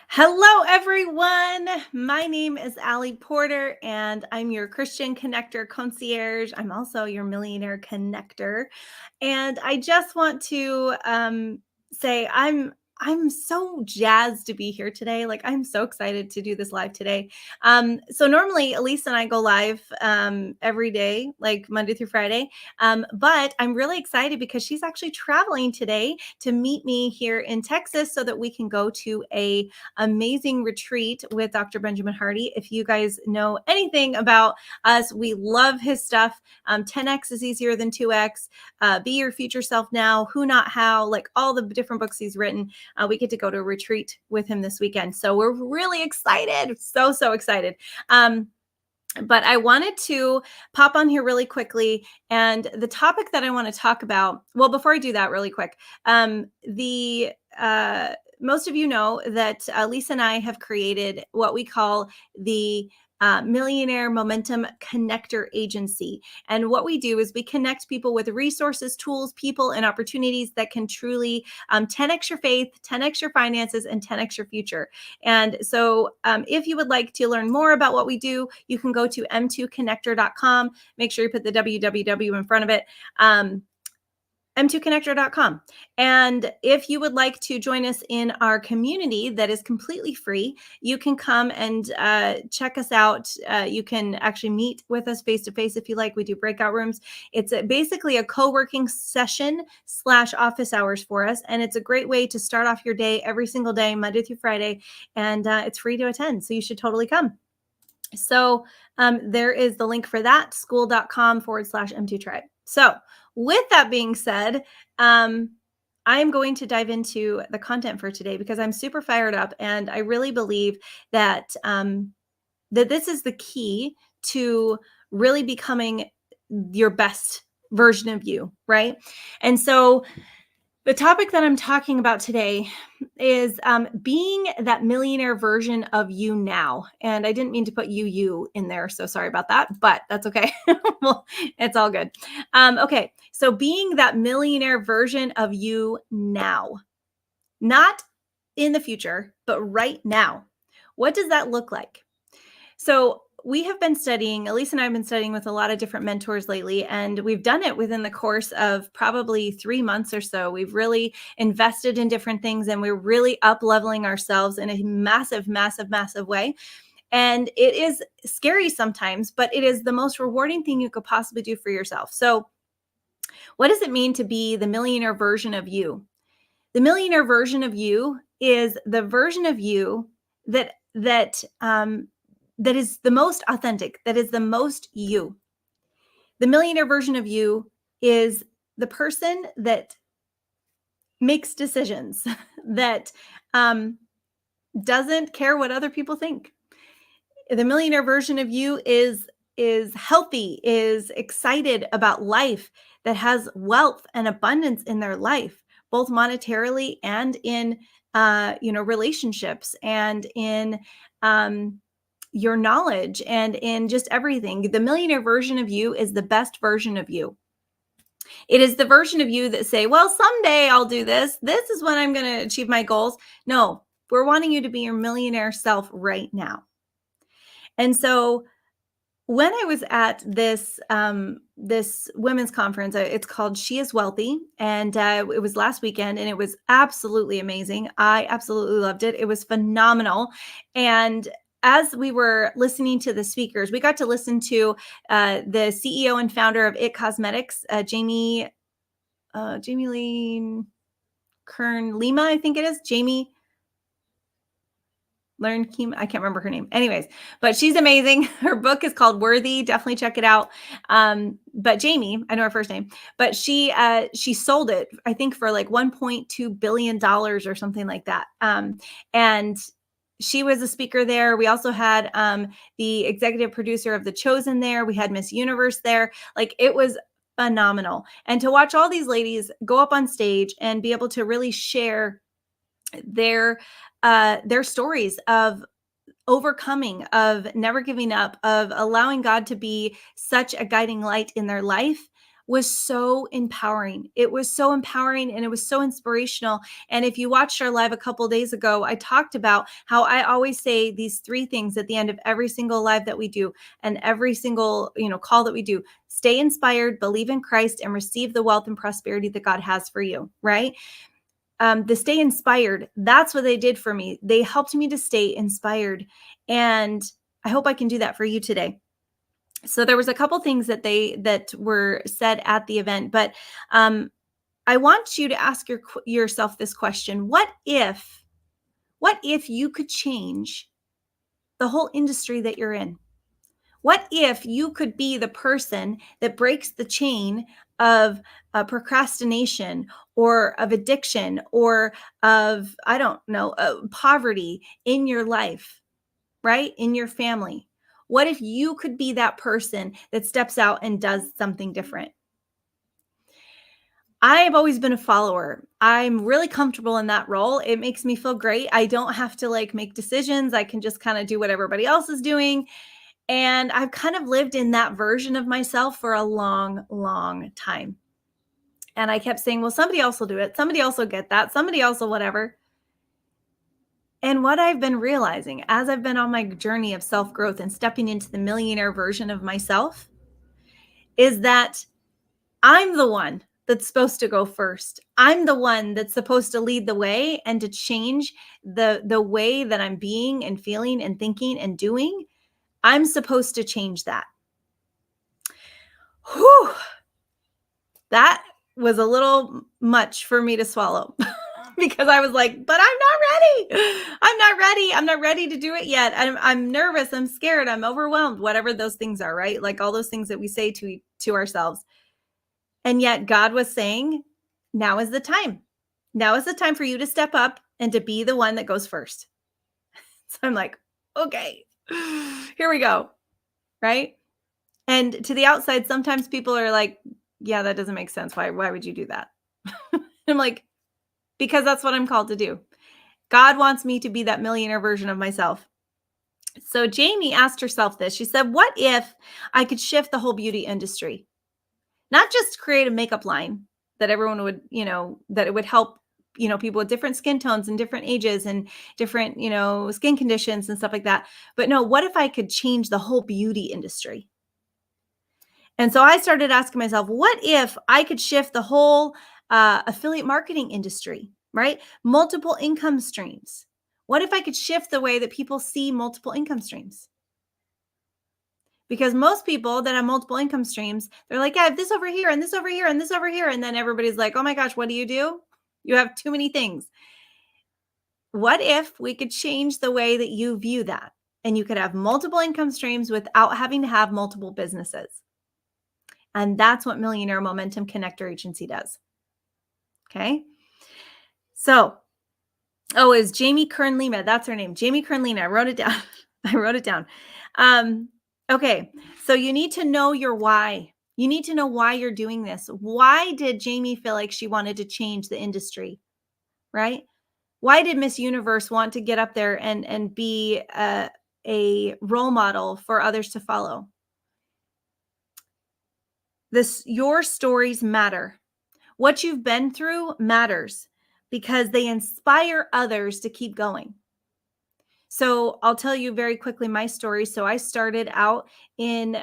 Hello, everyone. My name is Allie Porter, and I'm your Christian Connector Concierge. I'm also your Millionaire Connector, and I just want to say I'm so jazzed to be here today. Like I'm so excited to do this live today. So normally Elise and I go live every day, like Monday through Friday. But I'm really excited because she's actually traveling today to meet me here in Texas so that we can go to a amazing retreat with Dr. Benjamin Hardy. If you guys know anything about us, we love his stuff. 10x is easier than 2x. Be Your Future Self Now, Who Not How, like all the different books he's written. We get to go to a retreat with him this weekend. So we're really excited. So excited. But I wanted to pop on here really quickly. And the topic that I want to talk about, well, before I do that really quick, most of you know that Lisa and I have created what we call the Millionaire Momentum Connector Agency. And what we do is we connect people with resources, tools, people, and opportunities that can truly 10x your faith, 10x your finances, and 10x your future. And so if you would like to learn more about what we do, you can go to m2connector.com. Make sure you put the www in front of it. m2connector.com. And if you would like to join us in our community that is completely free, you can come and check us out. You can actually meet with us face to face if you like. We do breakout rooms. It's basically a co-working session / office hours for us. And it's a great way to start off your day every single day, Monday through Friday. And it's free to attend. So you should totally come. So there is the link for that, school.com/M2tribe. So with that being said, I am going to dive into the content for today because I'm super fired up. And I really believe that, that this is the key to really becoming your best version of you, right? And so the topic that I'm talking about today is being that millionaire version of you now. And I didn't mean to put you in there, so sorry about that, but that's okay. Well, it's all good. Okay, so being that millionaire version of you now, not in the future, but right now. What does that look like? So we have been studying, Elise and I have been studying with a lot of different mentors lately, and we've done it within the course of probably 3 months or so. We've really invested in different things and we're really up leveling ourselves in a massive way. And it is scary sometimes, but it is the most rewarding thing you could possibly do for yourself. So what does it mean to be the millionaire version of you? The millionaire version of you is the version of you that is the most authentic, that is the most you. The millionaire version of you is the person that makes decisions, that doesn't care what other people think. The millionaire version of you is healthy, is excited about life, that has wealth and abundance in their life, both monetarily and in relationships and in your knowledge and in just everything. The millionaire version of you is the best version of you. It is the version of you that say, well, someday I'll do this. This is when I'm going to achieve my goals. No, we're wanting you to be your millionaire self right now. And so when I was at this this women's conference, it's called She is Wealthy, and it was last weekend, and it was absolutely amazing. I absolutely loved it. It was phenomenal. And as we were listening to the speakers, we got to listen to the CEO and founder of It Cosmetics, Jamie Lee Kern Lima, I think it is. Jamie Learn Kim, I can't remember her name. Anyways, but she's amazing. Her book is called Worthy. Definitely check it out. But Jamie, I know her first name, but she sold it, I think, for like $1.2 billion or something like that. And she was a speaker there. We also had the executive producer of The Chosen there. We had Miss Universe there. Like, it was phenomenal. And to watch all these ladies go up on stage and be able to really share their stories of overcoming, of never giving up, of allowing God to be such a guiding light in their life was so empowering. It was so empowering and it was so inspirational. And if you watched our live a couple days ago, I talked about how I always say these three things at the end of every single live that we do and every single, call that we do. Stay inspired, believe in Christ, and receive the wealth and prosperity that God has for you, right? The stay inspired, that's what they did for me. They helped me to stay inspired. And I hope I can do that for you today. So there was a couple things that were said at the event, but I want you to ask yourself this question: what if you could change the whole industry that you're in? What if you could be the person that breaks the chain of procrastination or of addiction or of, I don't know, poverty in your life, right? In your family? What if you could be that person that steps out and does something different? I have always been a follower. I'm really comfortable in that role. It makes me feel great. I don't have to make decisions. I can just kind of do what everybody else is doing. And I've kind of lived in that version of myself for a long, long time. And I kept saying, well, somebody else will do it. Somebody else will get that. Somebody else will whatever. And what I've been realizing as I've been on my journey of self-growth and stepping into the millionaire version of myself is that I'm the one that's supposed to go first. I'm the one that's supposed to lead the way and to change the way that I'm being and feeling and thinking and doing. I'm supposed to change that. Whew. That was a little much for me to swallow because I was like, but I'm not ready. I'm not ready. I'm not ready to do it yet. I'm nervous. I'm scared. I'm overwhelmed, whatever those things are, right? Like all those things that we say to ourselves. And yet God was saying, now is the time. Now is the time for you to step up and to be the one that goes first. So I'm like, okay, here we go. Right. And to the outside, sometimes people are like, yeah, that doesn't make sense. Why would you do that? I'm like, because that's what I'm called to do. God wants me to be that millionaire version of myself. So Jamie asked herself this. She said, what if I could shift the whole beauty industry? Not just create a makeup line that everyone would, that it would help, people with different skin tones and different ages and different, skin conditions and stuff like that. But no, what if I could change the whole beauty industry? And so I started asking myself, what if I could shift the whole affiliate marketing industry, right? Multiple income streams. What if I could shift the way that people see multiple income streams? Because most people that have multiple income streams, they're like, I have this over here and this over here and this over here. And then everybody's like, oh my gosh, what do? You have too many things. What if we could change the way that you view that? And you could have multiple income streams without having to have multiple businesses. And that's what Millionaire Momentum Connector Agency does. Okay. So, is Jamie Kern Lima. That's her name. Jamie Kern Lima. I wrote it down. I wrote it down. Okay. So you need to know your why. You need to know why you're doing this. Why did Jamie feel like she wanted to change the industry? Right? Why did Miss Universe want to get up there and be a role model for others to follow? Your stories matter. What you've been through matters because they inspire others to keep going. So I'll tell you very quickly my story. So I started out in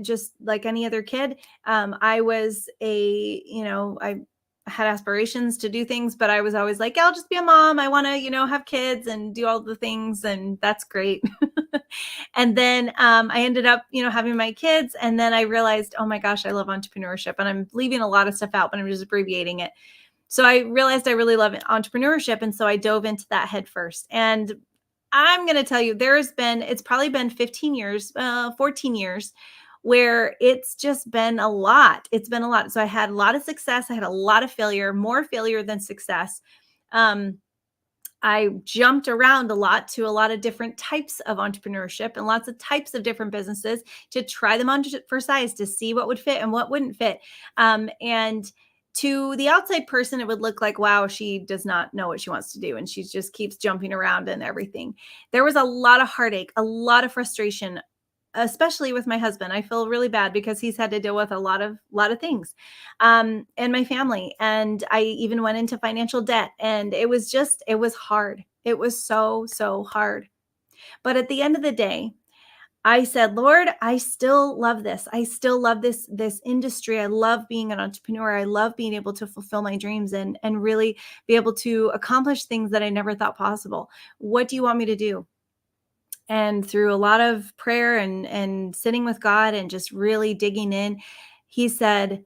just like any other kid. I was I had aspirations to do things, but I was always like, I'll just be a mom. I want to, have kids and do all the things. And that's great. And then I ended up, having my kids. And then I realized, oh my gosh, I love entrepreneurship. And I'm leaving a lot of stuff out, but I'm just abbreviating it. So I realized I really love entrepreneurship. And so I dove into that head first. And I'm going to tell you, it's probably been 15 years, 14 years where it's just been a lot. It's been a lot. So I had a lot of success. I had a lot of failure, more failure than success. I jumped around a lot to a lot of different types of entrepreneurship and lots of types of different businesses to try them on for size to see what would fit and what wouldn't fit. And to the outside person, it would look like, wow, she does not know what she wants to do. And she just keeps jumping around and everything. There was a lot of heartache, a lot of frustration, especially with my husband. I feel really bad because he's had to deal with a lot of things, and my family. And I even went into financial debt, and it was hard. It was so hard. But at the end of the day, I said, Lord, I still love this. I still love this industry. I love being an entrepreneur. I love being able to fulfill my dreams and really be able to accomplish things that I never thought possible. What do you want me to do? And through a lot of prayer and sitting with God and just really digging in, he said,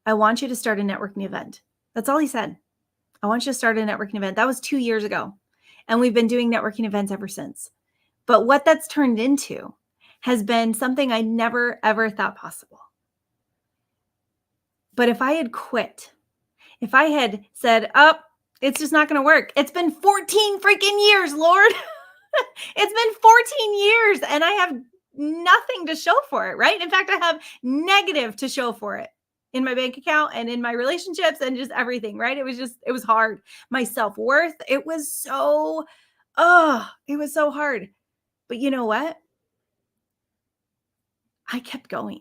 I want you to start a networking event. That's all he said. I want you to start a networking event. That was 2 years ago. And we've been doing networking events ever since. But what that's turned into has been something I never, ever thought possible. But if I had quit, if I had said, oh, it's just not going to work. It's been 14 freaking years, Lord. It's been 14 years and I have nothing to show for it, right? In fact, I have negative to show for it in my bank account and in my relationships and just everything, right? It was hard. My self-worth, it was so hard. But you know what? I kept going.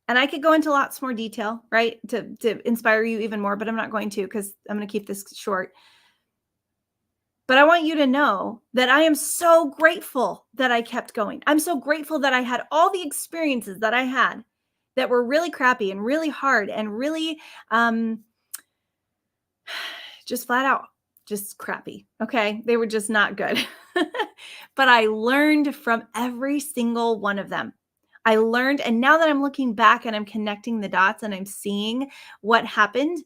And I could go into lots more detail, right? To inspire you even more, but I'm not going to because I'm going to keep this short. But I want you to know that I am so grateful that I kept going. I'm so grateful that I had all the experiences that I had that were really crappy and really hard and really just flat out just crappy. Okay. They were just not good. But I learned from every single one of them. I learned. And now that I'm looking back and I'm connecting the dots and I'm seeing what happened,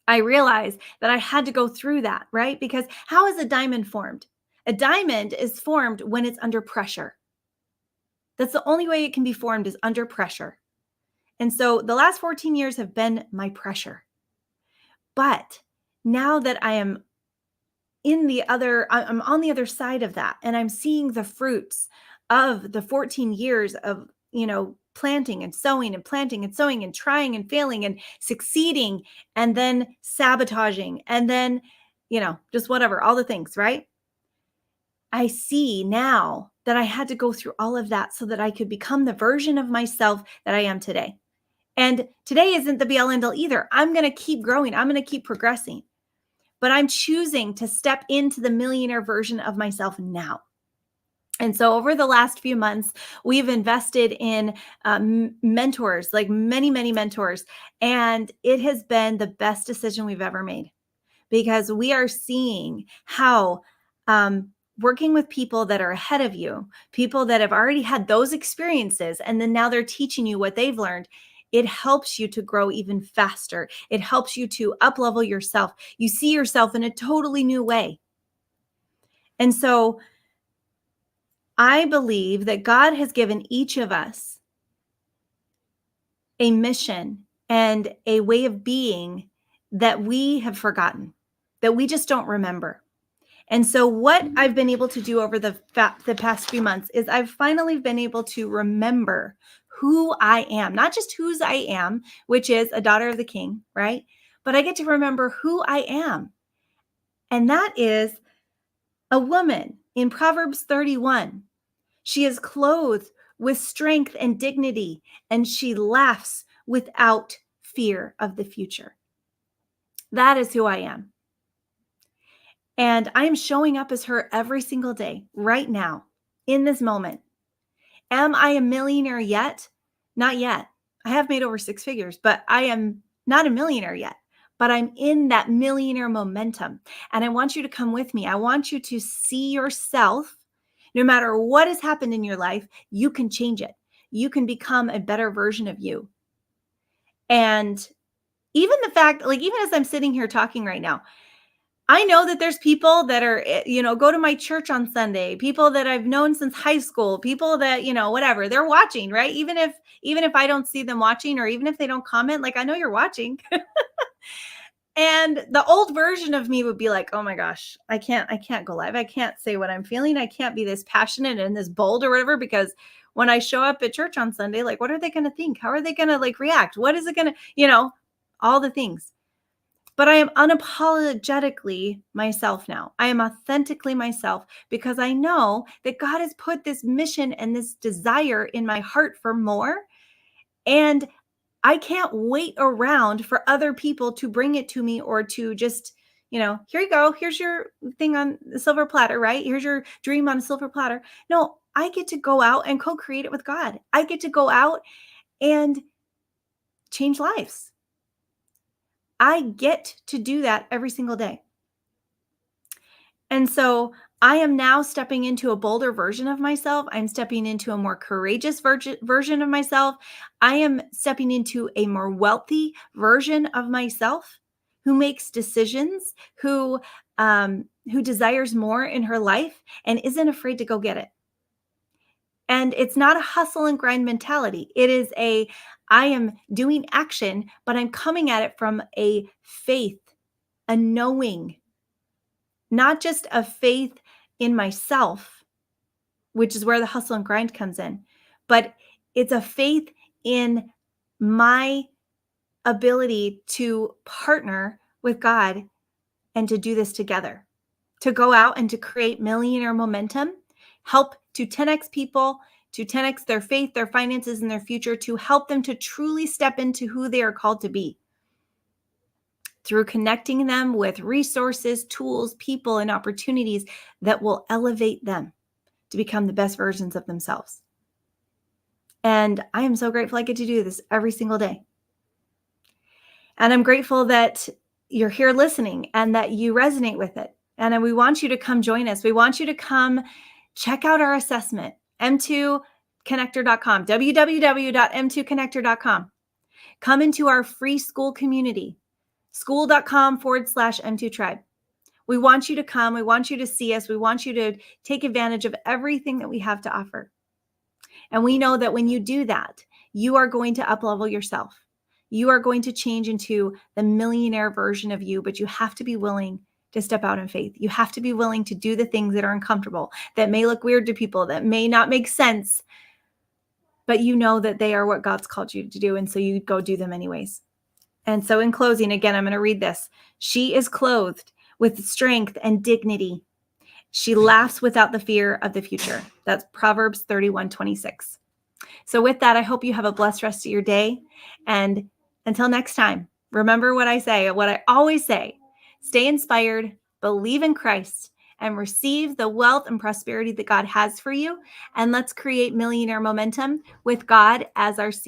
I realized that I had to go through that, right? Because how is a diamond formed? A diamond is formed when it's under pressure. That's the only way it can be formed, is under pressure. And so the last 14 years have been my pressure. But now that I'm on the other side of that, and I'm seeing the fruits of the 14 years of, planting and sowing and planting and sowing and trying and failing and succeeding and then sabotaging and then, just whatever, all the things, right? I see now that I had to go through all of that so that I could become the version of myself that I am today. And today isn't the be all end all either. I'm going to keep growing. I'm going to keep progressing. But I'm choosing to step into the millionaire version of myself now. And so over the last few months, we've invested in mentors, like many, many mentors. And it has been the best decision we've ever made, because we are seeing how working with people that are ahead of you, people that have already had those experiences, and then now they're teaching you what they've learned, it helps you to grow even faster. It helps you to up-level yourself. You see yourself in a totally new way. And so I believe that God has given each of us a mission and a way of being that we have forgotten, that we just don't remember. And so what I've been able to do over the past few months is I've finally been able to remember who I am, not just whose I am, which is a daughter of the King, right? But I get to remember who I am. And that is a woman in Proverbs 31. She is clothed with strength and dignity, and she laughs without fear of the future. That is who I am. And I am showing up as her every single day, right now, in this moment. Am I a millionaire yet? Not yet. I have made over 6 figures, but I am not a millionaire yet. But I'm in that millionaire momentum. And I want you to come with me. I want you to see yourself. No matter what has happened in your life, you can change it. You can become a better version of you. And even the fact, like, even as I'm sitting here talking right now, I know that there's people that are, go to my church on Sunday, people that I've known since high school, people that, whatever, they're watching, right? Even if I don't see them watching, or even if they don't comment, like, I know you're watching. And the old version of me would be like, oh my gosh, I can't go live. I can't say what I'm feeling. I can't be this passionate and this bold or whatever, because when I show up at church on Sunday, like, what are they going to think? How are they going to react? What is it going to, all the things. But I am unapologetically myself now. I am authentically myself because I know that God has put this mission and this desire in my heart for more. And I can't wait around for other people to bring it to me or to just, here you go. Here's your thing on the silver platter, right? Here's your dream on a silver platter. No, I get to go out and co-create it with God. I get to go out and change lives. I get to do that every single day. And so I am now stepping into a bolder version of myself. I'm stepping into a more courageous version of myself. I am stepping into a more wealthy version of myself who makes decisions, who desires more in her life and isn't afraid to go get it. And it's not a hustle and grind mentality. It is I am doing action, but I'm coming at it from a faith, a knowing, not just a faith in myself, which is where the hustle and grind comes in, but it's a faith in my ability to partner with God and to do this together, to go out and to create millionaire momentum, help to 10x people, to 10x their faith, their finances, and their future, to help them to truly step into who they are called to be through connecting them with resources, tools, people, and opportunities that will elevate them to become the best versions of themselves. And I am so grateful I get to do this every single day. And I'm grateful that you're here listening and that you resonate with it. And we want you to come join us. We want you to come check out our assessment, m2connector.com, www.m2connector.com. Come into our free school community, school.com/M2tribe. We want you to come. We want you to see us. We want you to take advantage of everything that we have to offer. And we know that when you do that, you are going to uplevel yourself. You are going to change into the millionaire version of you, but you have to be willing to step out in faith. You have to be willing to do the things that are uncomfortable, that may look weird to people, that may not make sense, but you know that they are what God's called you to do. And so you go do them anyways. And so in closing, again, I'm going to read this. She is clothed with strength and dignity. She laughs without the fear of the future. That's Proverbs 31:26. So with that, I hope you have a blessed rest of your day. And until next time, remember what I always say, stay inspired, believe in Christ, and receive the wealth and prosperity that God has for you. And let's create millionaire momentum with God as our CEO.